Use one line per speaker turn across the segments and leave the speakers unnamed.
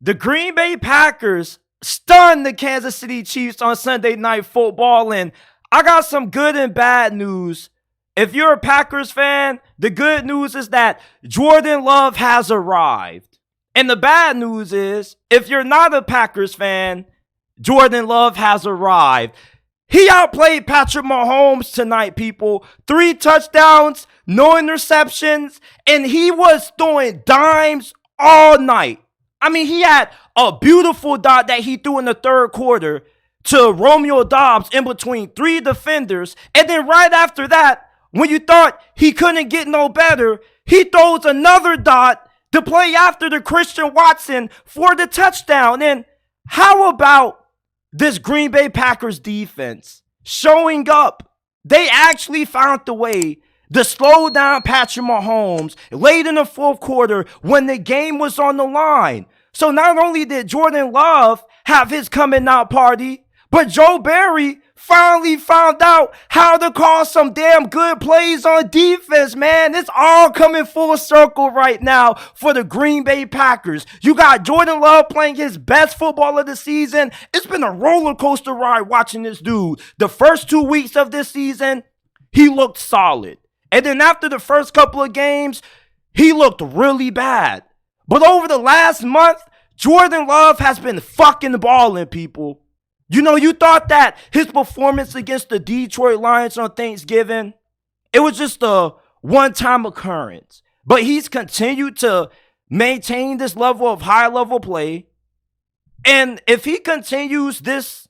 The Green Bay Packers stunned the Kansas City Chiefs on Sunday Night Football, and I got some good and bad news. If you're a Packers fan, the good news is that Jordan Love has arrived. And the bad news is, if you're not a Packers fan, Jordan Love has arrived. He outplayed Patrick Mahomes tonight, people. 3 touchdowns, no interceptions, and he was throwing dimes all night. I mean, he had a beautiful dot that he threw in the third quarter to Romeo Doubs in between 3 defenders. And then right after that, when you thought he couldn't get no better, he throws another dot to play after the Christian Watson for the touchdown. And how about this Green Bay Packers defense showing up? They actually found the way to slow down Patrick Mahomes late in the fourth quarter when the game was on the line. So not only did Jordan Love have his coming out party, but Joe Barry finally found out how to call some damn good plays on defense, man. It's all coming full circle right now for the Green Bay Packers. You got Jordan Love playing his best football of the season. It's been a roller coaster ride watching this dude. The first 2 weeks of this season, he looked solid. And then after the first couple of games, he looked really bad. But over the last month, Jordan Love has been fucking balling, people. You know, you thought that his performance against the Detroit Lions on Thanksgiving, it was just a one-time occurrence. But he's continued to maintain this level of high-level play. And if he continues this,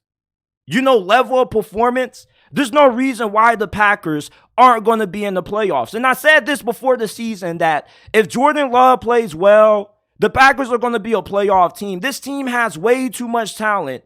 level of performance, there's no reason why the Packers aren't going to be in the playoffs. And I said this before the season that if Jordan Love plays well, the Packers are going to be a playoff team. This team has way too much talent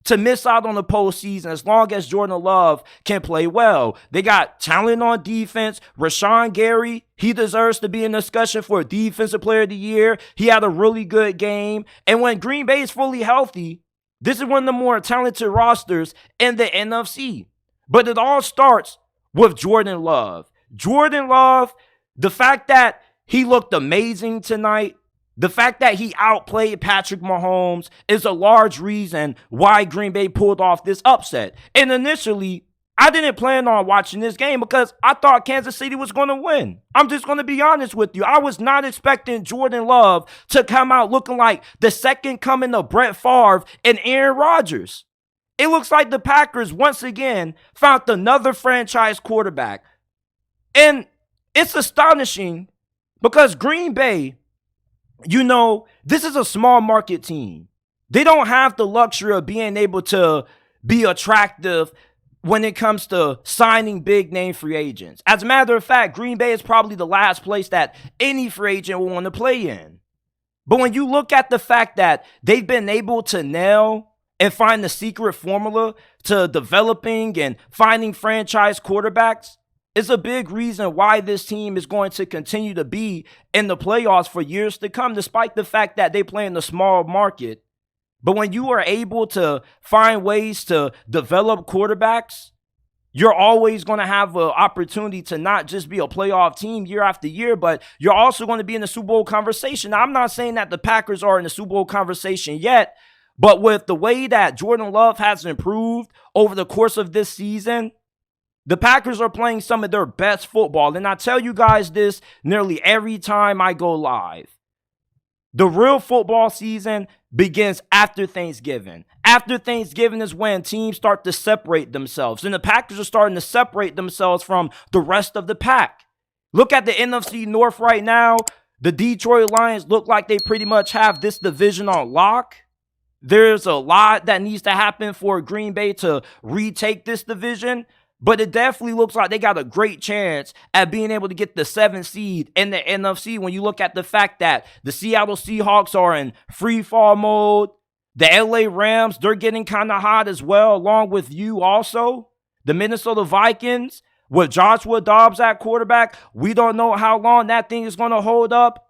to miss out on the postseason as long as Jordan Love can play well. They got talent on defense. Rashawn Gary, he deserves to be in discussion for Defensive Player of the Year. He had a really good game. And when Green Bay is fully healthy, this is one of the more talented rosters in the NFC. But it all starts with Jordan Love. Jordan Love, the fact that he looked amazing tonight, the fact that he outplayed Patrick Mahomes is a large reason why Green Bay pulled off this upset. And initially, I didn't plan on watching this game because I thought Kansas City was going to win. I'm just going to be honest with you. I was not expecting Jordan Love to come out looking like the second coming of Brett Favre and Aaron Rodgers. It looks like the Packers once again found another franchise quarterback. And it's astonishing because Green Bay, this is a small market team. They don't have the luxury of being able to be attractive when it comes to signing big name free agents. As a matter of fact, Green Bay is probably the last place that any free agent will want to play in. But when you look at the fact that they've been able to nail and find the secret formula to developing and finding franchise quarterbacks, is a big reason why this team is going to continue to be in the playoffs for years to come, despite the fact that they play in a small market. But when you are able to find ways to develop quarterbacks, you're always going to have an opportunity to not just be a playoff team year after year, but you're also going to be in the Super Bowl conversation. Now, I'm not saying that the Packers are in the Super Bowl conversation yet, but with the way that Jordan Love has improved over the course of this season, the Packers are playing some of their best football. And I tell you guys this nearly every time I go live. The real football season begins after Thanksgiving. After Thanksgiving is when teams start to separate themselves. And the Packers are starting to separate themselves from the rest of the pack. Look at the NFC North right now. The Detroit Lions look like they pretty much have this division on lock. There's a lot that needs to happen for Green Bay to retake this division. But it definitely looks like they got a great chance at being able to get the 7th seed in the NFC when you look at the fact that the Seattle Seahawks are in free fall mode. The LA Rams, they're getting kind of hot as well, along with you also. The Minnesota Vikings, with Joshua Dobbs at quarterback, we don't know how long that thing is going to hold up.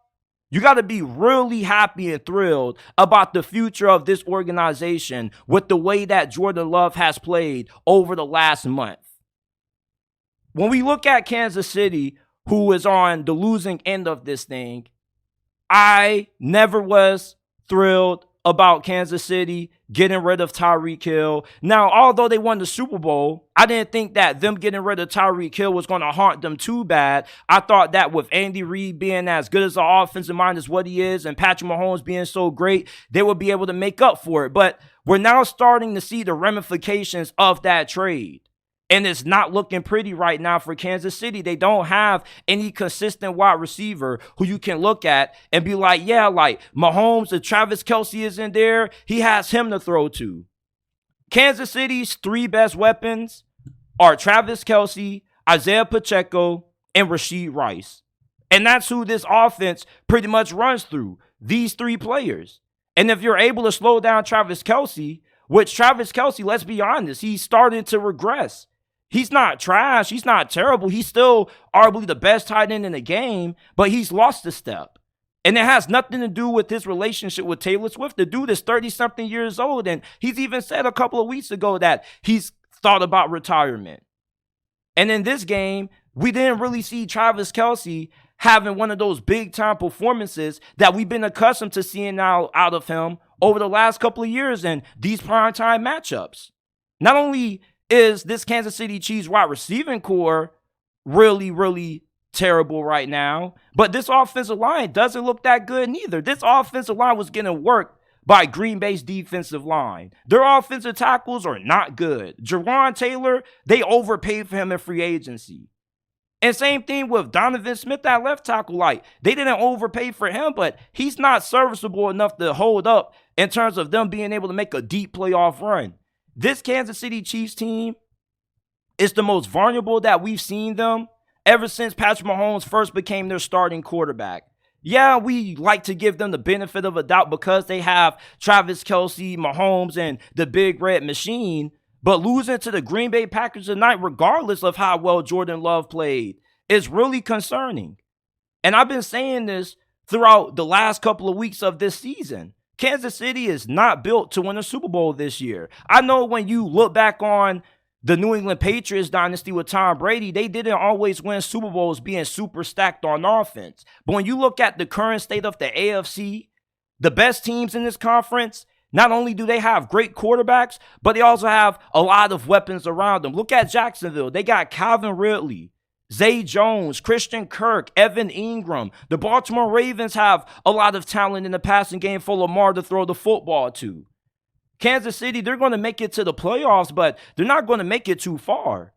You got to be really happy and thrilled about the future of this organization with the way that Jordan Love has played over the last month. When we look at Kansas City, who is on the losing end of this thing, I never was thrilled about Kansas City getting rid of Tyreek Hill. Now, although they won the Super Bowl, I didn't think that them getting rid of Tyreek Hill was going to haunt them too bad. I thought that with Andy Reid being as good as an offensive mind as what he is and Patrick Mahomes being so great, they would be able to make up for it. But we're now starting to see the ramifications of that trade. And it's not looking pretty right now for Kansas City. They don't have any consistent wide receiver who you can look at and be like, yeah, like Mahomes, if Travis Kelce is in there, he has him to throw to. Kansas City's three best weapons are Travis Kelce, Isaiah Pacheco, and Rashee Rice. And that's who this offense pretty much runs through, these three players. And if you're able to slow down Travis Kelce, which Travis Kelce, let's be honest, he's starting to regress. He's not trash. He's not terrible. He's still arguably the best tight end in the game, but he's lost a step. And it has nothing to do with his relationship with Taylor Swift. The dude is 30-something years old, and he's even said a couple of weeks ago that he's thought about retirement. And in this game, we didn't really see Travis Kelce having one of those big-time performances that we've been accustomed to seeing now out of him over the last couple of years in these primetime matchups. Not only is this Kansas City Chiefs wide receiving core really, really terrible right now, but this offensive line doesn't look that good neither. This offensive line was getting worked by Green Bay's defensive line. Their offensive tackles are not good. Jawan Taylor, they overpaid for him in free agency. And same thing with Donovan Smith at left tackle. Like, they didn't overpay for him, but he's not serviceable enough to hold up in terms of them being able to make a deep playoff run. This Kansas City Chiefs team is the most vulnerable that we've seen them ever since Patrick Mahomes first became their starting quarterback. Yeah, we like to give them the benefit of a doubt because they have Travis Kelce, Mahomes, and the Big Red Machine, but losing to the Green Bay Packers tonight, regardless of how well Jordan Love played, is really concerning. And I've been saying this throughout the last couple of weeks of this season. Kansas City is not built to win a Super Bowl this year. I know when you look back on the New England Patriots dynasty with Tom Brady, they didn't always win Super Bowls being super stacked on offense. But when you look at the current state of the AFC, the best teams in this conference, not only do they have great quarterbacks, but they also have a lot of weapons around them. Look at Jacksonville. They got Calvin Ridley, Zay Jones, Christian Kirk, Evan Ingram. The Baltimore Ravens have a lot of talent in the passing game for Lamar to throw the football to. Kansas City, they're going to make it to the playoffs, but they're not going to make it too far.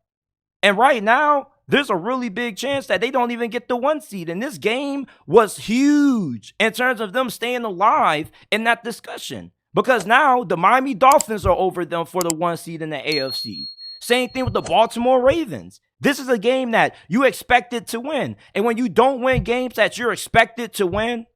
And right now, there's a really big chance that they don't even get the 1 seed. And this game was huge in terms of them staying alive in that discussion. Because now the Miami Dolphins are over them for the 1 seed in the AFC. Same thing with the Baltimore Ravens. This is a game that you expected to win. And when you don't win games that you're expected to win,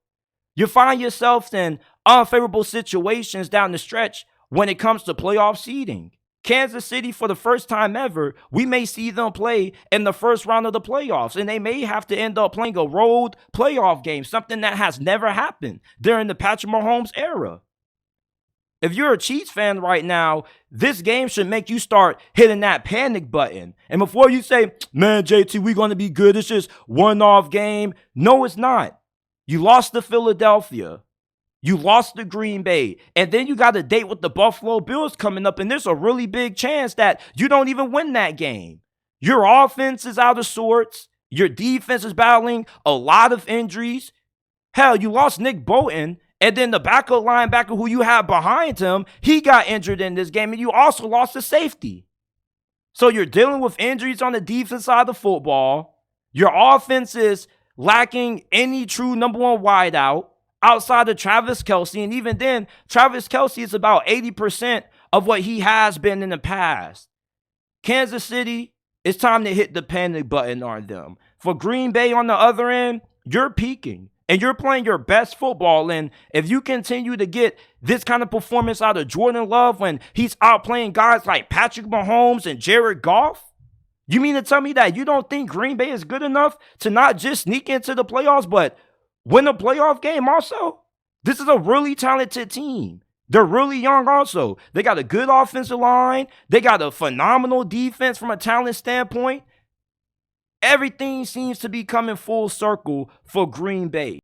you find yourself in unfavorable situations down the stretch when it comes to playoff seeding. Kansas City, for the first time ever, we may see them play in the first round of the playoffs, and they may have to end up playing a road playoff game, something that has never happened during the Patrick Mahomes era. If you're a Chiefs fan right now, this game should make you start hitting that panic button. And before you say, man, JT, we're going to be good, it's just one-off game. No, it's not. You lost to Philadelphia. You lost to Green Bay. And then you got a date with the Buffalo Bills coming up, and there's a really big chance that you don't even win that game. Your offense is out of sorts. Your defense is battling a lot of injuries. Hell, you lost Nick Bolton. And then the backup linebacker who you have behind him, he got injured in this game, and you also lost a safety. So you're dealing with injuries on the defense side of the football. Your offense is lacking any true number one wideout outside of Travis Kelce. And even then, Travis Kelce is about 80% of what he has been in the past. Kansas City, it's time to hit the panic button on them. For Green Bay on the other end, you're peaking. And you're playing your best football. And if you continue to get this kind of performance out of Jordan Love when he's outplaying guys like Patrick Mahomes and Jared Goff, you mean to tell me that you don't think Green Bay is good enough to not just sneak into the playoffs, but win a playoff game also? This is a really talented team. They're really young also. They got a good offensive line. They got a phenomenal defense from a talent standpoint. Everything seems to be coming full circle for Green Bay.